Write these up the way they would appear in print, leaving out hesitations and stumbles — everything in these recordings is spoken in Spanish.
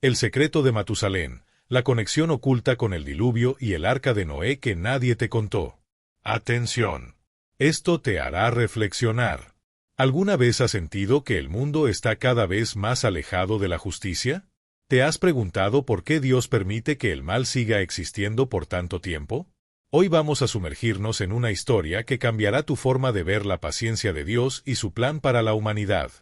El secreto de Matusalén, la conexión oculta con el diluvio y el arca de Noé que nadie te contó. Atención. Esto te hará reflexionar. ¿Alguna vez has sentido que el mundo está cada vez más alejado de la justicia? ¿Te has preguntado por qué Dios permite que el mal siga existiendo por tanto tiempo? Hoy vamos a sumergirnos en una historia que cambiará tu forma de ver la paciencia de Dios y su plan para la humanidad.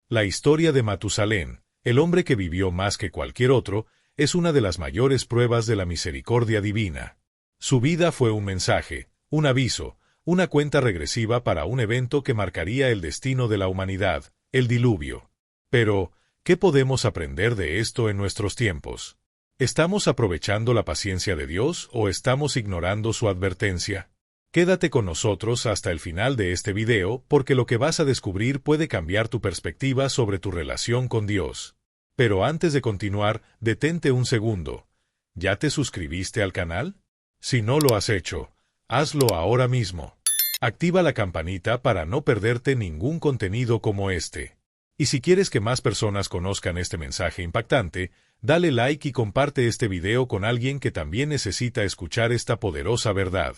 La historia de Matusalén, el hombre que vivió más que cualquier otro, es una de las mayores pruebas de la misericordia divina. Su vida fue un mensaje, un aviso, una cuenta regresiva para un evento que marcaría el destino de la humanidad, el diluvio. Pero, ¿qué podemos aprender de esto en nuestros tiempos? ¿Estamos aprovechando la paciencia de Dios o estamos ignorando su advertencia? Quédate con nosotros hasta el final de este video porque lo que vas a descubrir puede cambiar tu perspectiva sobre tu relación con Dios. Pero antes de continuar, detente un segundo. ¿Ya te suscribiste al canal? Si no lo has hecho, hazlo ahora mismo. Activa la campanita para no perderte ningún contenido como este. Y si quieres que más personas conozcan este mensaje impactante, dale like y comparte este video con alguien que también necesita escuchar esta poderosa verdad.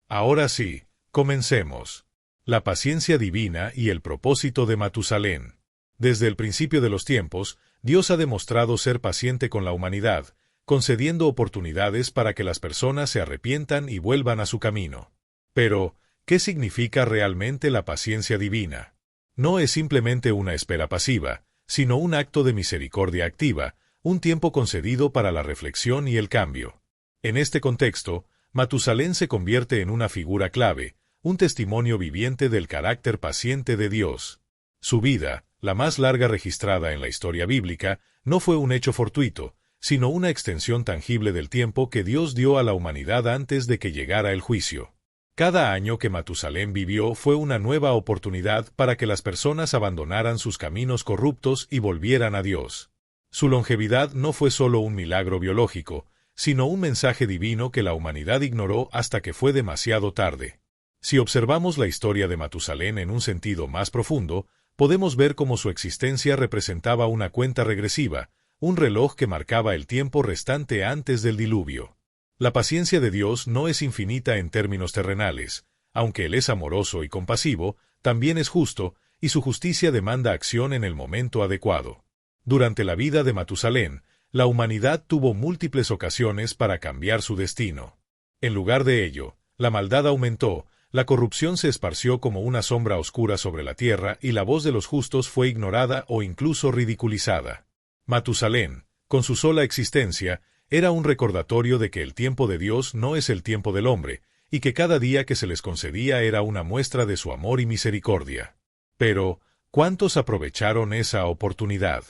Ahora sí, comencemos. La paciencia divina y el propósito de Matusalén. Desde el principio de los tiempos, Dios ha demostrado ser paciente con la humanidad, concediendo oportunidades para que las personas se arrepientan y vuelvan a su camino. Pero, ¿qué significa realmente la paciencia divina? No es simplemente una espera pasiva, sino un acto de misericordia activa, un tiempo concedido para la reflexión y el cambio. En este contexto, Matusalén se convierte en una figura clave, un testimonio viviente del carácter paciente de Dios. Su vida, la más larga registrada en la historia bíblica, no fue un hecho fortuito, sino una extensión tangible del tiempo que Dios dio a la humanidad antes de que llegara el juicio. Cada año que Matusalén vivió fue una nueva oportunidad para que las personas abandonaran sus caminos corruptos y volvieran a Dios. Su longevidad no fue solo un milagro biológico, sino un mensaje divino que la humanidad ignoró hasta que fue demasiado tarde. Si observamos la historia de Matusalén en un sentido más profundo, podemos ver cómo su existencia representaba una cuenta regresiva, un reloj que marcaba el tiempo restante antes del diluvio. La paciencia de Dios no es infinita en términos terrenales, aunque Él es amoroso y compasivo, también es justo, y su justicia demanda acción en el momento adecuado. Durante la vida de Matusalén, la humanidad tuvo múltiples ocasiones para cambiar su destino. En lugar de ello, la maldad aumentó, la corrupción se esparció como una sombra oscura sobre la tierra y la voz de los justos fue ignorada o incluso ridiculizada. Matusalén, con su sola existencia, era un recordatorio de que el tiempo de Dios no es el tiempo del hombre, y que cada día que se les concedía era una muestra de su amor y misericordia. Pero, ¿cuántos aprovecharon esa oportunidad?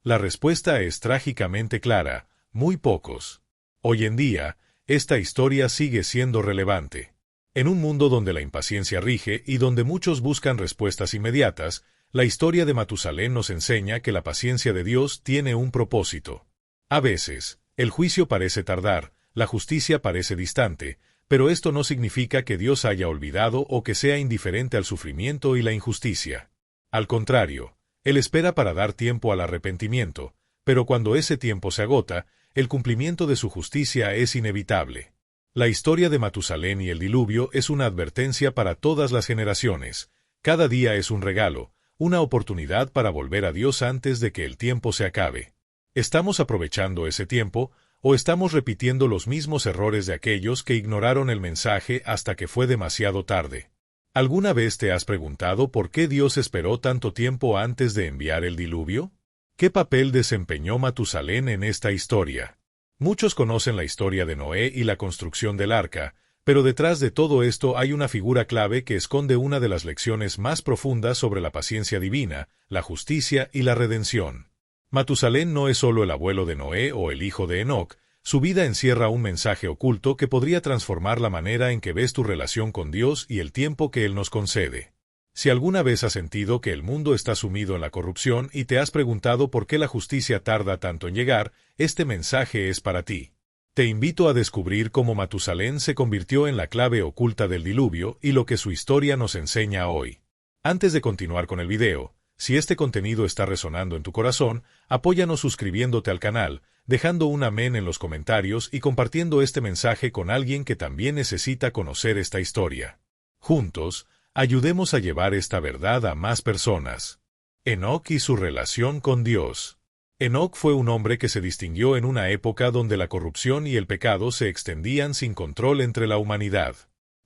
La respuesta es trágicamente clara: muy pocos. Hoy en día, esta historia sigue siendo relevante. En un mundo donde la impaciencia rige y donde muchos buscan respuestas inmediatas, la historia de Matusalén nos enseña que la paciencia de Dios tiene un propósito. A veces, el juicio parece tardar, la justicia parece distante, pero esto no significa que Dios haya olvidado o que sea indiferente al sufrimiento y la injusticia. Al contrario, Él espera para dar tiempo al arrepentimiento, pero cuando ese tiempo se agota, el cumplimiento de su justicia es inevitable. La historia de Matusalén y el diluvio es una advertencia para todas las generaciones. Cada día es un regalo, una oportunidad para volver a Dios antes de que el tiempo se acabe. ¿Estamos aprovechando ese tiempo, o estamos repitiendo los mismos errores de aquellos que ignoraron el mensaje hasta que fue demasiado tarde? ¿Alguna vez te has preguntado por qué Dios esperó tanto tiempo antes de enviar el diluvio? ¿Qué papel desempeñó Matusalén en esta historia? Muchos conocen la historia de Noé y la construcción del arca, pero detrás de todo esto hay una figura clave que esconde una de las lecciones más profundas sobre la paciencia divina, la justicia y la redención. Matusalén no es solo el abuelo de Noé o el hijo de Enoc, su vida encierra un mensaje oculto que podría transformar la manera en que ves tu relación con Dios y el tiempo que Él nos concede. Si alguna vez has sentido que el mundo está sumido en la corrupción y te has preguntado por qué la justicia tarda tanto en llegar, este mensaje es para ti. Te invito a descubrir cómo Matusalén se convirtió en la clave oculta del diluvio y lo que su historia nos enseña hoy. Antes de continuar con el video, si este contenido está resonando en tu corazón, apóyanos suscribiéndote al canal, dejando un amén en los comentarios y compartiendo este mensaje con alguien que también necesita conocer esta historia. Juntos, ayudemos a llevar esta verdad a más personas. Enoc y su relación con Dios. Enoc fue un hombre que se distinguió en una época donde la corrupción y el pecado se extendían sin control entre la humanidad.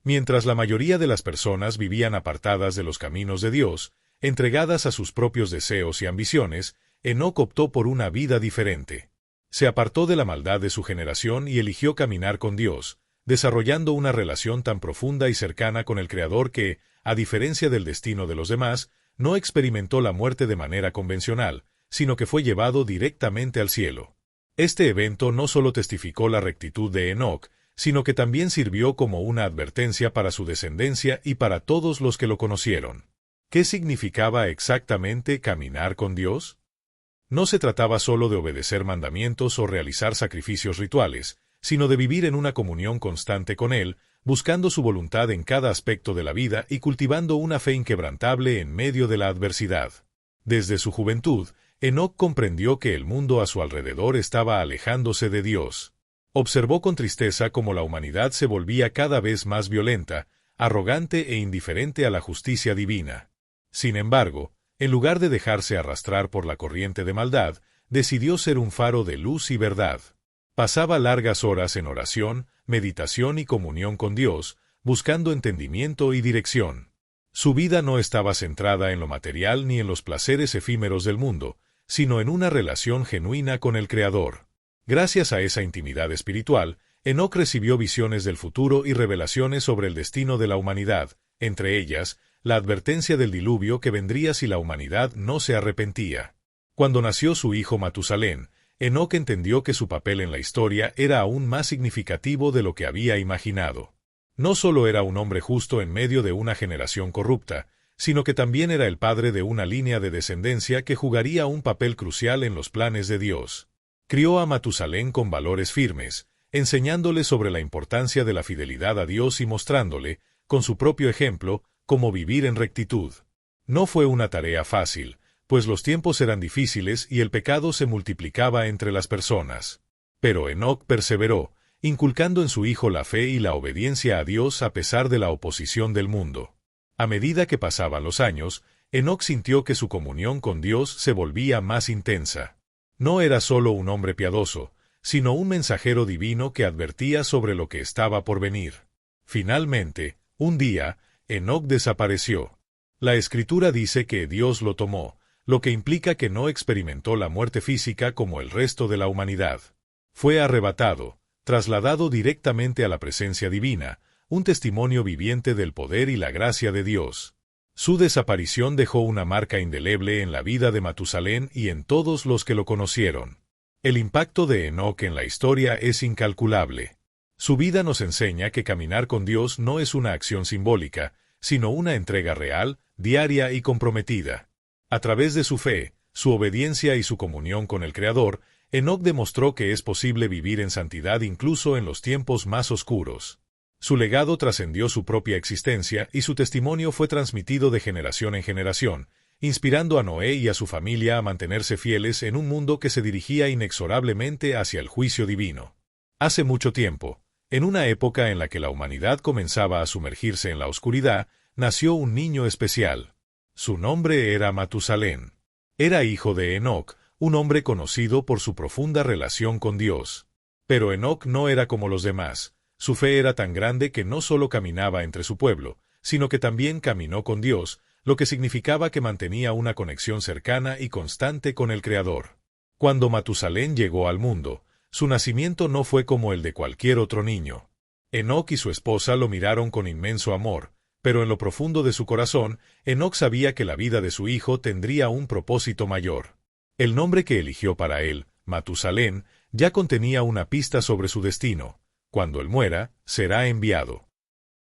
Mientras la mayoría de las personas vivían apartadas de los caminos de Dios, entregadas a sus propios deseos y ambiciones, Enoc optó por una vida diferente. Se apartó de la maldad de su generación y eligió caminar con Dios, desarrollando una relación tan profunda y cercana con el Creador que, a diferencia del destino de los demás, no experimentó la muerte de manera convencional, sino que fue llevado directamente al cielo. Este evento no solo testificó la rectitud de Enoc, sino que también sirvió como una advertencia para su descendencia y para todos los que lo conocieron. ¿Qué significaba exactamente caminar con Dios? No se trataba solo de obedecer mandamientos o realizar sacrificios rituales, sino de vivir en una comunión constante con Él, buscando su voluntad en cada aspecto de la vida y cultivando una fe inquebrantable en medio de la adversidad. Desde su juventud, Enoc comprendió que el mundo a su alrededor estaba alejándose de Dios. Observó con tristeza cómo la humanidad se volvía cada vez más violenta, arrogante e indiferente a la justicia divina. Sin embargo, en lugar de dejarse arrastrar por la corriente de maldad, decidió ser un faro de luz y verdad. Pasaba largas horas en oración, meditación y comunión con Dios, buscando entendimiento y dirección. Su vida no estaba centrada en lo material ni en los placeres efímeros del mundo, sino en una relación genuina con el Creador. Gracias a esa intimidad espiritual, Enoc recibió visiones del futuro y revelaciones sobre el destino de la humanidad, entre ellas, la advertencia del diluvio que vendría si la humanidad no se arrepentía. Cuando nació su hijo Matusalén, Enoc entendió que su papel en la historia era aún más significativo de lo que había imaginado. No solo era un hombre justo en medio de una generación corrupta, sino que también era el padre de una línea de descendencia que jugaría un papel crucial en los planes de Dios. Crió a Matusalén con valores firmes, enseñándole sobre la importancia de la fidelidad a Dios y mostrándole, con su propio ejemplo, cómo vivir en rectitud. No fue una tarea fácil, pues los tiempos eran difíciles y el pecado se multiplicaba entre las personas. Pero Enoc perseveró, inculcando en su hijo la fe y la obediencia a Dios a pesar de la oposición del mundo. A medida que pasaban los años, Enoc sintió que su comunión con Dios se volvía más intensa. No era solo un hombre piadoso, sino un mensajero divino que advertía sobre lo que estaba por venir. Finalmente, un día, Enoc desapareció. La Escritura dice que Dios lo tomó, lo que implica que no experimentó la muerte física como el resto de la humanidad. Fue arrebatado, trasladado directamente a la presencia divina, un testimonio viviente del poder y la gracia de Dios. Su desaparición dejó una marca indeleble en la vida de Matusalén y en todos los que lo conocieron. El impacto de Enoc en la historia es incalculable. Su vida nos enseña que caminar con Dios no es una acción simbólica, sino una entrega real, diaria y comprometida. A través de su fe, su obediencia y su comunión con el Creador, Enoc demostró que es posible vivir en santidad incluso en los tiempos más oscuros. Su legado trascendió su propia existencia y su testimonio fue transmitido de generación en generación, inspirando a Noé y a su familia a mantenerse fieles en un mundo que se dirigía inexorablemente hacia el juicio divino. Hace mucho tiempo, en una época en la que la humanidad comenzaba a sumergirse en la oscuridad, nació un niño especial. Su nombre era Matusalén. Era hijo de Enoc, un hombre conocido por su profunda relación con Dios. Pero Enoc no era como los demás. Su fe era tan grande que no solo caminaba entre su pueblo, sino que también caminó con Dios, lo que significaba que mantenía una conexión cercana y constante con el Creador. Cuando Matusalén llegó al mundo, su nacimiento no fue como el de cualquier otro niño. Enoc y su esposa lo miraron con inmenso amor, pero en lo profundo de su corazón, Enoc sabía que la vida de su hijo tendría un propósito mayor. El nombre que eligió para él, Matusalén, ya contenía una pista sobre su destino. Cuando él muera, será enviado.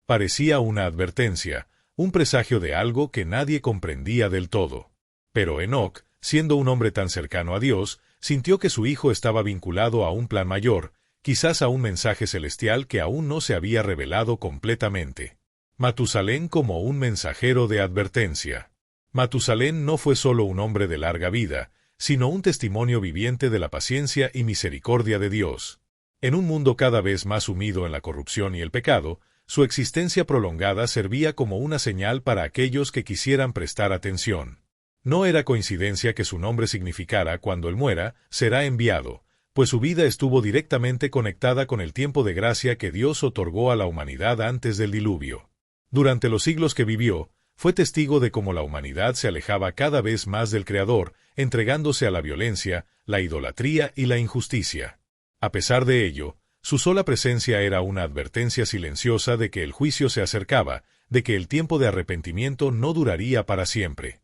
Parecía una advertencia, un presagio de algo que nadie comprendía del todo. Pero Enoc, siendo un hombre tan cercano a Dios, sintió que su hijo estaba vinculado a un plan mayor, quizás a un mensaje celestial que aún no se había revelado completamente. Matusalén como un mensajero de advertencia. Matusalén no fue solo un hombre de larga vida, sino un testimonio viviente de la paciencia y misericordia de Dios. En un mundo cada vez más sumido en la corrupción y el pecado, su existencia prolongada servía como una señal para aquellos que quisieran prestar atención. No era coincidencia que su nombre significara «cuando él muera, será enviado», pues su vida estuvo directamente conectada con el tiempo de gracia que Dios otorgó a la humanidad antes del diluvio. Durante los siglos que vivió, fue testigo de cómo la humanidad se alejaba cada vez más del Creador, entregándose a la violencia, la idolatría y la injusticia. A pesar de ello, su sola presencia era una advertencia silenciosa de que el juicio se acercaba, de que el tiempo de arrepentimiento no duraría para siempre.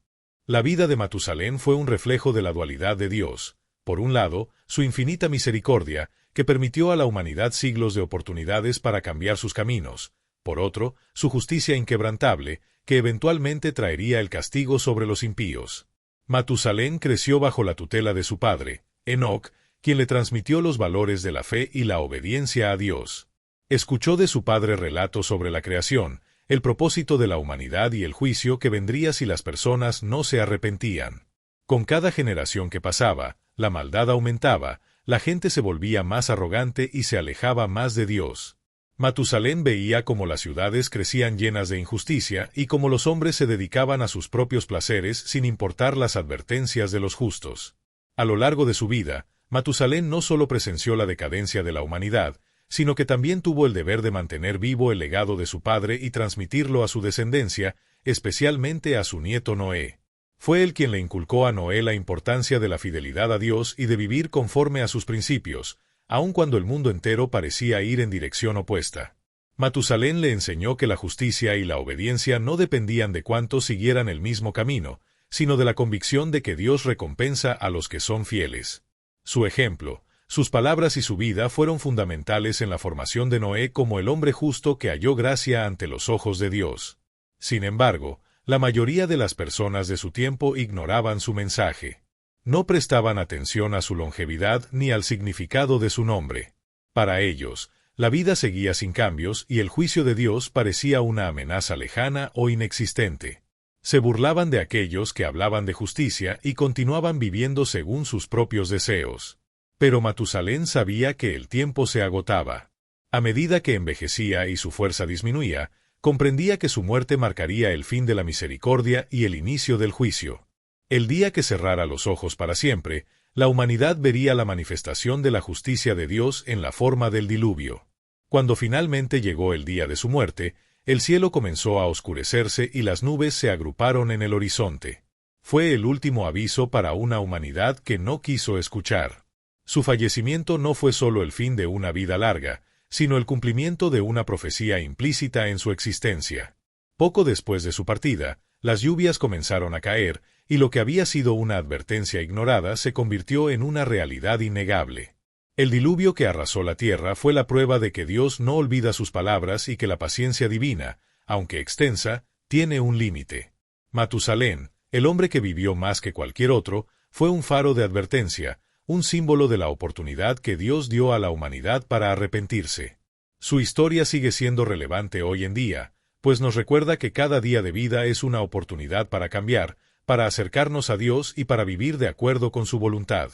La vida de Matusalén fue un reflejo de la dualidad de Dios. Por un lado, su infinita misericordia, que permitió a la humanidad siglos de oportunidades para cambiar sus caminos. Por otro, su justicia inquebrantable, que eventualmente traería el castigo sobre los impíos. Matusalén creció bajo la tutela de su padre, Enoc, quien le transmitió los valores de la fe y la obediencia a Dios. Escuchó de su padre relatos sobre la creación, el propósito de la humanidad y el juicio que vendría si las personas no se arrepentían. Con cada generación que pasaba, la maldad aumentaba, la gente se volvía más arrogante y se alejaba más de Dios. Matusalén veía cómo las ciudades crecían llenas de injusticia y cómo los hombres se dedicaban a sus propios placeres sin importar las advertencias de los justos. A lo largo de su vida, Matusalén no solo presenció la decadencia de la humanidad, sino que también tuvo el deber de mantener vivo el legado de su padre y transmitirlo a su descendencia, especialmente a su nieto Noé. Fue él quien le inculcó a Noé la importancia de la fidelidad a Dios y de vivir conforme a sus principios, aun cuando el mundo entero parecía ir en dirección opuesta. Matusalén le enseñó que la justicia y la obediencia no dependían de cuántos siguieran el mismo camino, sino de la convicción de que Dios recompensa a los que son fieles. Su ejemplo, sus palabras y su vida fueron fundamentales en la formación de Noé como el hombre justo que halló gracia ante los ojos de Dios. Sin embargo, la mayoría de las personas de su tiempo ignoraban su mensaje. No prestaban atención a su longevidad ni al significado de su nombre. Para ellos, la vida seguía sin cambios y el juicio de Dios parecía una amenaza lejana o inexistente. Se burlaban de aquellos que hablaban de justicia y continuaban viviendo según sus propios deseos. Pero Matusalén sabía que el tiempo se agotaba. A medida que envejecía y su fuerza disminuía, comprendía que su muerte marcaría el fin de la misericordia y el inicio del juicio. El día que cerrara los ojos para siempre, la humanidad vería la manifestación de la justicia de Dios en la forma del diluvio. Cuando finalmente llegó el día de su muerte, el cielo comenzó a oscurecerse y las nubes se agruparon en el horizonte. Fue el último aviso para una humanidad que no quiso escuchar. Su fallecimiento no fue solo el fin de una vida larga, sino el cumplimiento de una profecía implícita en su existencia. Poco después de su partida, las lluvias comenzaron a caer, y lo que había sido una advertencia ignorada se convirtió en una realidad innegable. El diluvio que arrasó la tierra fue la prueba de que Dios no olvida sus palabras y que la paciencia divina, aunque extensa, tiene un límite. Matusalén, el hombre que vivió más que cualquier otro, fue un faro de advertencia, un símbolo de la oportunidad que Dios dio a la humanidad para arrepentirse. Su historia sigue siendo relevante hoy en día, pues nos recuerda que cada día de vida es una oportunidad para cambiar, para acercarnos a Dios y para vivir de acuerdo con su voluntad.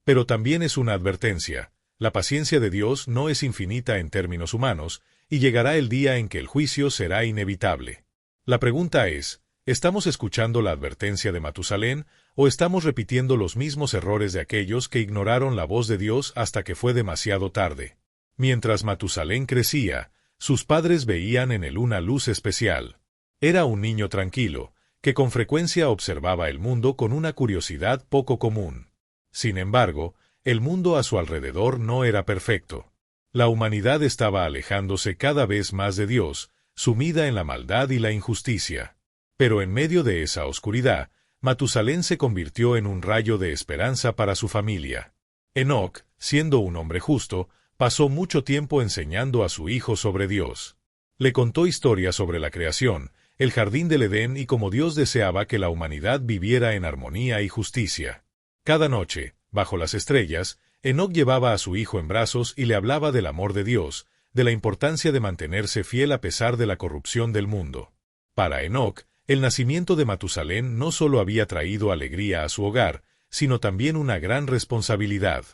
Pero también es una advertencia: la paciencia de Dios no es infinita en términos humanos, y llegará el día en que el juicio será inevitable. La pregunta es: ¿estamos escuchando la advertencia de Matusalén o estamos repitiendo los mismos errores de aquellos que ignoraron la voz de Dios hasta que fue demasiado tarde? Mientras Matusalén crecía, sus padres veían en él una luz especial. Era un niño tranquilo, que con frecuencia observaba el mundo con una curiosidad poco común. Sin embargo, el mundo a su alrededor no era perfecto. La humanidad estaba alejándose cada vez más de Dios, sumida en la maldad y la injusticia. Pero en medio de esa oscuridad, Matusalén se convirtió en un rayo de esperanza para su familia. Enoc, siendo un hombre justo, pasó mucho tiempo enseñando a su hijo sobre Dios. Le contó historias sobre la creación, el jardín del Edén y cómo Dios deseaba que la humanidad viviera en armonía y justicia. Cada noche, bajo las estrellas, Enoc llevaba a su hijo en brazos y le hablaba del amor de Dios, de la importancia de mantenerse fiel a pesar de la corrupción del mundo. Para Enoc, el nacimiento de Matusalén no solo había traído alegría a su hogar, sino también una gran responsabilidad.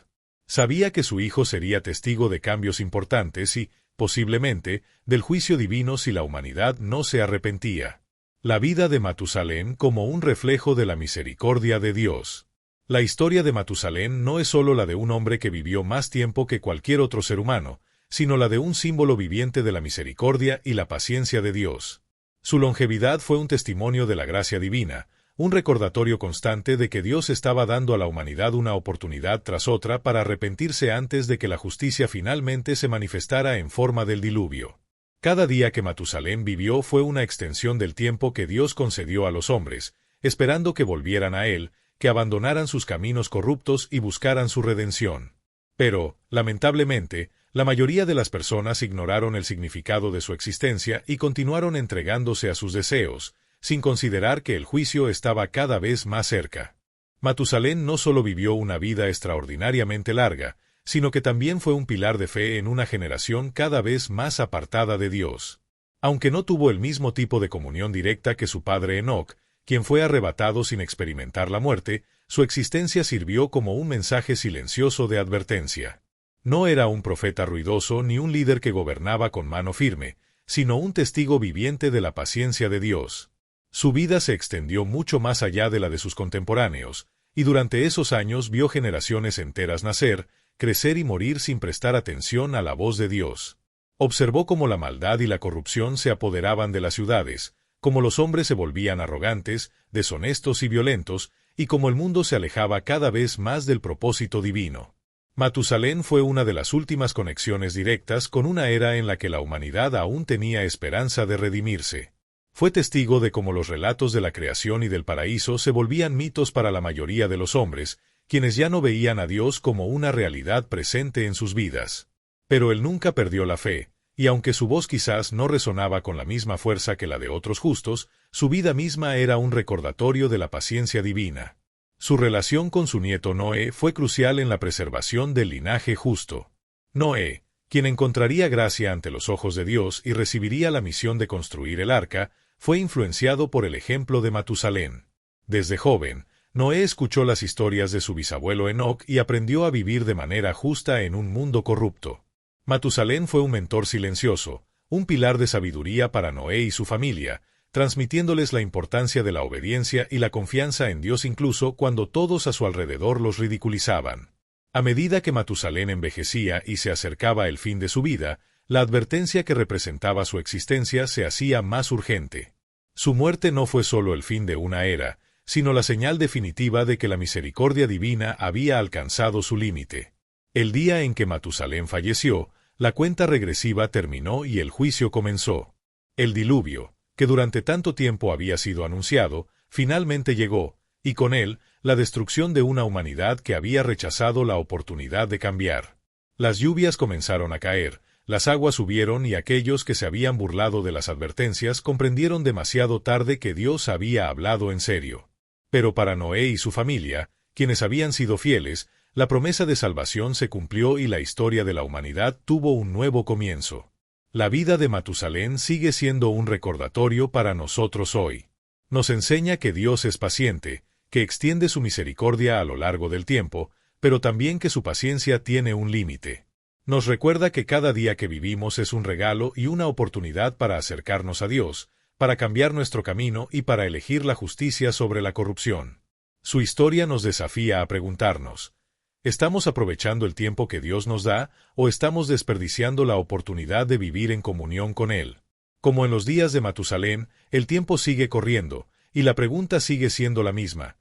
Sabía que su hijo sería testigo de cambios importantes y, posiblemente, del juicio divino si la humanidad no se arrepentía. La vida de Matusalén como un reflejo de la misericordia de Dios. La historia de Matusalén no es solo la de un hombre que vivió más tiempo que cualquier otro ser humano, sino la de un símbolo viviente de la misericordia y la paciencia de Dios. Su longevidad fue un testimonio de la gracia divina, un recordatorio constante de que Dios estaba dando a la humanidad una oportunidad tras otra para arrepentirse antes de que la justicia finalmente se manifestara en forma del diluvio. Cada día que Matusalén vivió fue una extensión del tiempo que Dios concedió a los hombres, esperando que volvieran a Él, que abandonaran sus caminos corruptos y buscaran su redención. Pero, lamentablemente, la mayoría de las personas ignoraron el significado de su existencia y continuaron entregándose a sus deseos, sin considerar que el juicio estaba cada vez más cerca. Matusalén no solo vivió una vida extraordinariamente larga, sino que también fue un pilar de fe en una generación cada vez más apartada de Dios. Aunque no tuvo el mismo tipo de comunión directa que su padre Enoc, quien fue arrebatado sin experimentar la muerte, su existencia sirvió como un mensaje silencioso de advertencia. No era un profeta ruidoso ni un líder que gobernaba con mano firme, sino un testigo viviente de la paciencia de Dios. Su vida se extendió mucho más allá de la de sus contemporáneos, y durante esos años vio generaciones enteras nacer, crecer y morir sin prestar atención a la voz de Dios. Observó cómo la maldad y la corrupción se apoderaban de las ciudades, cómo los hombres se volvían arrogantes, deshonestos y violentos, y cómo el mundo se alejaba cada vez más del propósito divino. Matusalén fue una de las últimas conexiones directas con una era en la que la humanidad aún tenía esperanza de redimirse. Fue testigo de cómo los relatos de la creación y del paraíso se volvían mitos para la mayoría de los hombres, quienes ya no veían a Dios como una realidad presente en sus vidas. Pero él nunca perdió la fe, y aunque su voz quizás no resonaba con la misma fuerza que la de otros justos, su vida misma era un recordatorio de la paciencia divina. Su relación con su nieto Noé fue crucial en la preservación del linaje justo. Noé, quien encontraría gracia ante los ojos de Dios y recibiría la misión de construir el arca, fue influenciado por el ejemplo de Matusalén. Desde joven, Noé escuchó las historias de su bisabuelo Enoc y aprendió a vivir de manera justa en un mundo corrupto. Matusalén fue un mentor silencioso, un pilar de sabiduría para Noé y su familia, transmitiéndoles la importancia de la obediencia y la confianza en Dios incluso cuando todos a su alrededor los ridiculizaban. A medida que Matusalén envejecía y se acercaba el fin de su vida, la advertencia que representaba su existencia se hacía más urgente. Su muerte no fue solo el fin de una era, sino la señal definitiva de que la misericordia divina había alcanzado su límite. El día en que Matusalén falleció, la cuenta regresiva terminó y el juicio comenzó. El diluvio, que durante tanto tiempo había sido anunciado, finalmente llegó, y con él, la destrucción de una humanidad que había rechazado la oportunidad de cambiar. Las lluvias comenzaron a caer, las aguas subieron y aquellos que se habían burlado de las advertencias comprendieron demasiado tarde que Dios había hablado en serio. Pero para Noé y su familia, quienes habían sido fieles, la promesa de salvación se cumplió y la historia de la humanidad tuvo un nuevo comienzo. La vida de Matusalén sigue siendo un recordatorio para nosotros hoy. Nos enseña que Dios es paciente, que extiende su misericordia a lo largo del tiempo, pero también que su paciencia tiene un límite. Nos recuerda que cada día que vivimos es un regalo y una oportunidad para acercarnos a Dios, para cambiar nuestro camino y para elegir la justicia sobre la corrupción. Su historia nos desafía a preguntarnos: ¿estamos aprovechando el tiempo que Dios nos da, o estamos desperdiciando la oportunidad de vivir en comunión con Él? Como en los días de Matusalén, el tiempo sigue corriendo, y la pregunta sigue siendo la misma: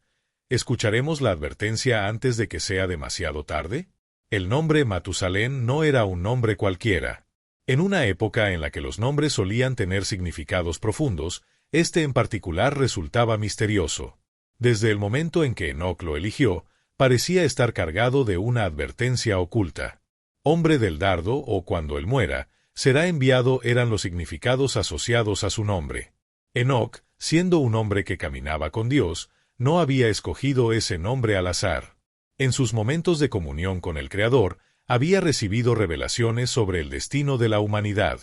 ¿escucharemos la advertencia antes de que sea demasiado tarde? El nombre Matusalén no era un nombre cualquiera. En una época en la que los nombres solían tener significados profundos, este en particular resultaba misterioso. Desde el momento en que Enoc lo eligió, parecía estar cargado de una advertencia oculta. Hombre del dardo, o cuando él muera, será enviado, eran los significados asociados a su nombre. Enoc, siendo un hombre que caminaba con Dios, no había escogido ese nombre al azar. En sus momentos de comunión con el Creador, había recibido revelaciones sobre el destino de la humanidad.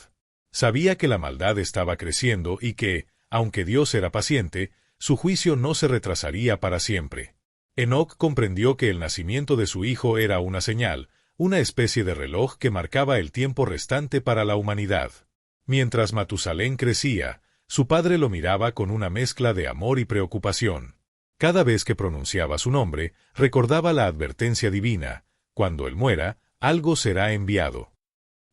Sabía que la maldad estaba creciendo y que, aunque Dios era paciente, su juicio no se retrasaría para siempre. Enoc comprendió que el nacimiento de su hijo era una señal, una especie de reloj que marcaba el tiempo restante para la humanidad. Mientras Matusalén crecía, su padre lo miraba con una mezcla de amor y preocupación. Cada vez que pronunciaba su nombre, recordaba la advertencia divina: cuando él muera, algo será enviado.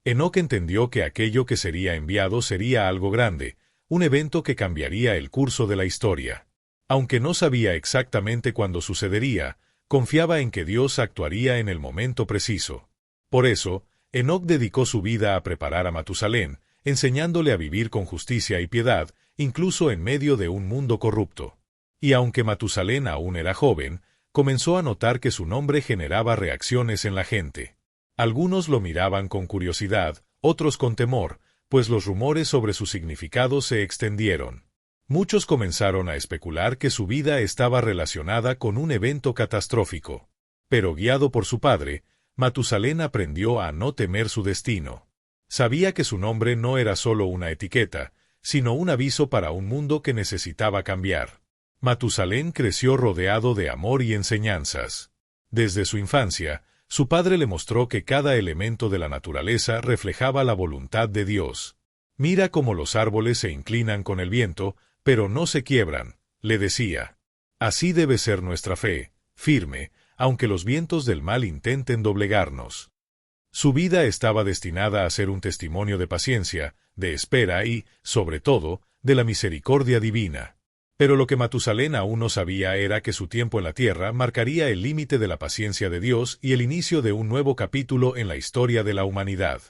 Enoc entendió que aquello que sería enviado sería algo grande, un evento que cambiaría el curso de la historia. Aunque no sabía exactamente cuándo sucedería, confiaba en que Dios actuaría en el momento preciso. Por eso, Enoc dedicó su vida a preparar a Matusalén, enseñándole a vivir con justicia y piedad, incluso en medio de un mundo corrupto. Y aunque Matusalén aún era joven, comenzó a notar que su nombre generaba reacciones en la gente. Algunos lo miraban con curiosidad, otros con temor, pues los rumores sobre su significado se extendieron. Muchos comenzaron a especular que su vida estaba relacionada con un evento catastrófico. Pero guiado por su padre, Matusalén aprendió a no temer su destino. Sabía que su nombre no era solo una etiqueta, sino un aviso para un mundo que necesitaba cambiar. Matusalén creció rodeado de amor y enseñanzas. Desde su infancia, su padre le mostró que cada elemento de la naturaleza reflejaba la voluntad de Dios. «Mira cómo los árboles se inclinan con el viento, pero no se quiebran», le decía. «Así debe ser nuestra fe, firme, aunque los vientos del mal intenten doblegarnos». Su vida estaba destinada a ser un testimonio de paciencia, de espera y, sobre todo, de la misericordia divina. Pero lo que Matusalén aún no sabía era que su tiempo en la tierra marcaría el límite de la paciencia de Dios y el inicio de un nuevo capítulo en la historia de la humanidad.